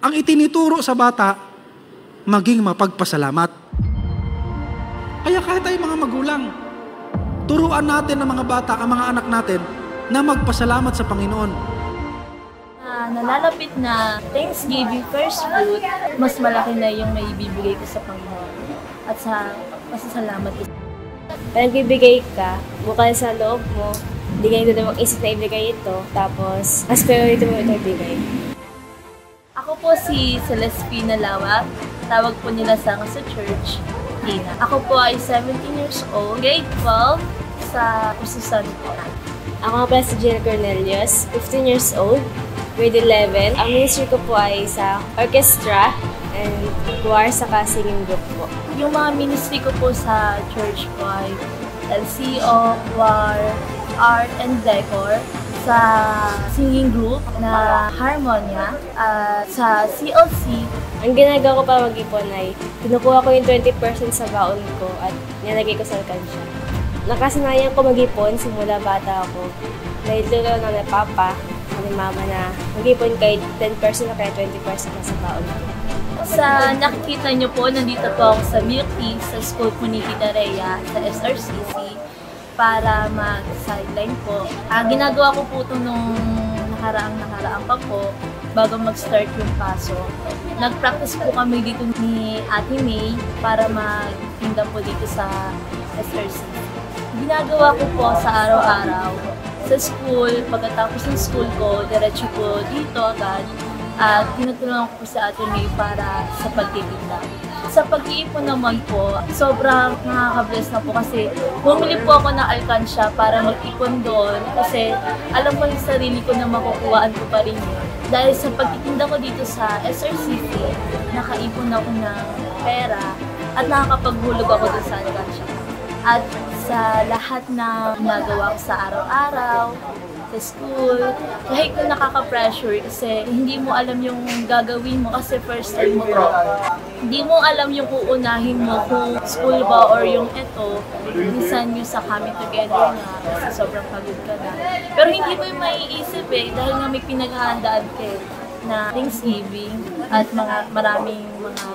ang itinituro sa bata, maging mapagpasalamat. Kaya kahit tayo mga magulang, turuan natin ang mga bata, ang mga anak natin, na magpasalamat sa Panginoon. Nalalapit na Thanksgiving first fruit, mas malaki na yung may ibibigay ko sa Panginoon at sa pasasalamat ko. Pag nagbibigay ka, bukal sa loob mo, hindi ka nito mag-isip na ibigay ito, tapos mas priority mo ito ibigay. Ako po si Celespina Lawak, tawag po nila sa church, Tina. Ako po ay 17 years old, grade 12 sa Pususan po. Ako nga pala si Jill Cornelius, 15 years old, grade 11. Ang ministry ko po ay sa orchestra and choir saka singing group po. Yung mga ministry ko po sa church po ay LCO, choir, art and decor, sa singing group na Harmonia, sa CLC. Ang ginagawa ko para mag-ipon ay kinukuha ko yung 20% sa baon ko at nilagay ko sa alkansya. Nakasanayan ko mag-ipon simula bata ako. Dahil lalo na papa, ni mama na mag-ipon kahit 10% na kaya 20% na sa baon ko. Sa nakikita nyo po, nandito po ako sa Milk Tea, sa school po ni Tita Rhea, sa SRCC, para mag-sideline po. Ginagawa ko po ito nung nakaraang pa po, bago mag-start yung pasok. Nag-practice po kami dito ni Ate May para magtinda po dito sa SRCC. Ginagawa ko po sa araw-araw sa school, pagkatapos ng school ko, diretso po dito agad at tinutulungan ko po sa Ate May para sa pagtitinda. Sa pag-iipon naman po, sobrang nakaka-bless na po kasi bumili po ako ng alkansya para mag-ipon doon kasi alam ko yung sarili ko na makukuhaan ko pa rin yun. Dahil sa pagtitinda ko dito sa SRCC, nakaipon ako ng pera at nakakapaghulog ako doon sa alkansya. At sa lahat na nagawa ko sa araw-araw, sa school, kahit kung nakaka-pressure kasi hindi mo alam yung gagawin mo kasi first time mo to. Hindi mo alam yung uunahin mo kung school ba or yung eto, minsan yung sa coming together na kasi sobrang pagod ka na. Pero hindi mo yung maiisip dahil nga may pinaghahandaan kayo na Thanksgiving at maraming mga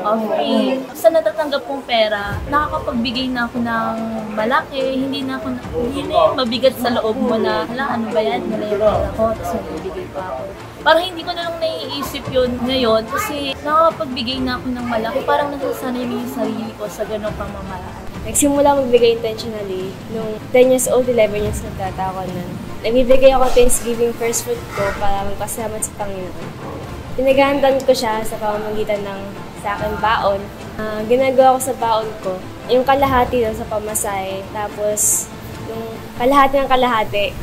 offering. Sa natatanggap kong pera, nakakapagbigay na ako ng malaki, hindi na yung mabigat sa loob mo na, ano ba yan, nila yung pera ko, tapos magbibigay pa ako. Parang hindi ko na lang naiisip yun ngayon kasi nakakapagbigay na ako ng malaki, parang nasasanay mo yung sarili ko sa ganong pamamaraan. Nagsimula magbigay intentionally. Nung 10 years old, 11 years nagtata ako nun. Nagbibigay ako Thanksgiving first fruit ko para magpasalamat sa Panginoon. Pinaghahandaan ko siya sa pamamagitan ng sa aking baon. Ginagawa ko sa baon ko, yung kalahati lang sa pamasahe, tapos yung kalahati ng kalahati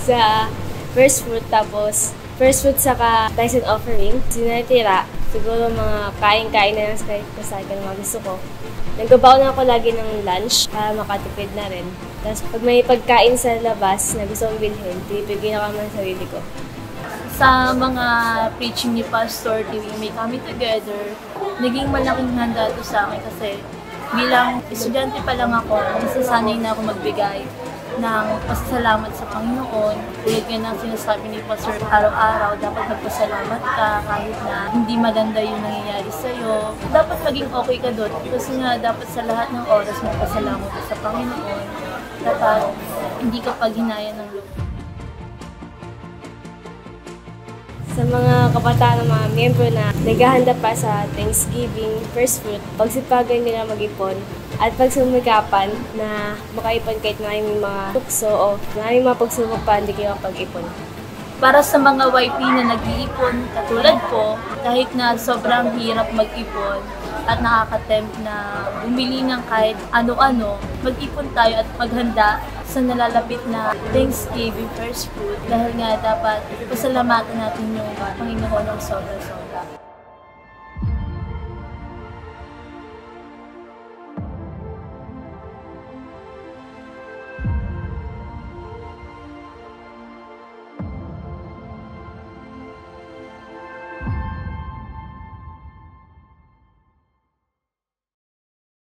sa first fruit, tapos first fruit saka tithes and offering. Sinatira, siguro mga kain-kain na lang sa akin mga gusto ko. Nagbabaon ako lagi ng lunch para makatipid na rin. Tapos pag may pagkain sa labas na gusto kong bilhin, pinipigyan ako naman sa sarili ko. Sa mga preaching ni Pastor tuwing may coming together, naging malaking handa ito sa akin kasi bilang estudyante pa lang ako, nasasanay na ako magbigay ng pasasalamat sa Panginoon. Tulad nga ng sinasabi ni Pastor, araw-araw dapat magpasalamat ka kahit na hindi maganda yung nangyayari sa'yo. Dapat maging okay ka doon kasi nga dapat sa lahat ng oras magpasalamat ka sa Panginoon. Dapat hindi ka paghinaya ng loob. Sa mga kabataan ng mga miyembro na naghahanda pa sa Thanksgiving first fruit, pagsipagan nila mag-ipon at pagsumikapan na makaipon kahit maraming mga tukso o maraming mga pagsubok pa hindi kayo pag-ipon. Para sa mga YP na nag-iipon katulad ko, kahit na sobrang hirap mag-ipon at nakaka-tempt na bumili ng kahit ano-ano, mag-ipon tayo at maghanda sa nalalapit na Thanksgiving first fruit dahil nga dapat pasalamatan natin yung Panginoon ng sobra-sobra.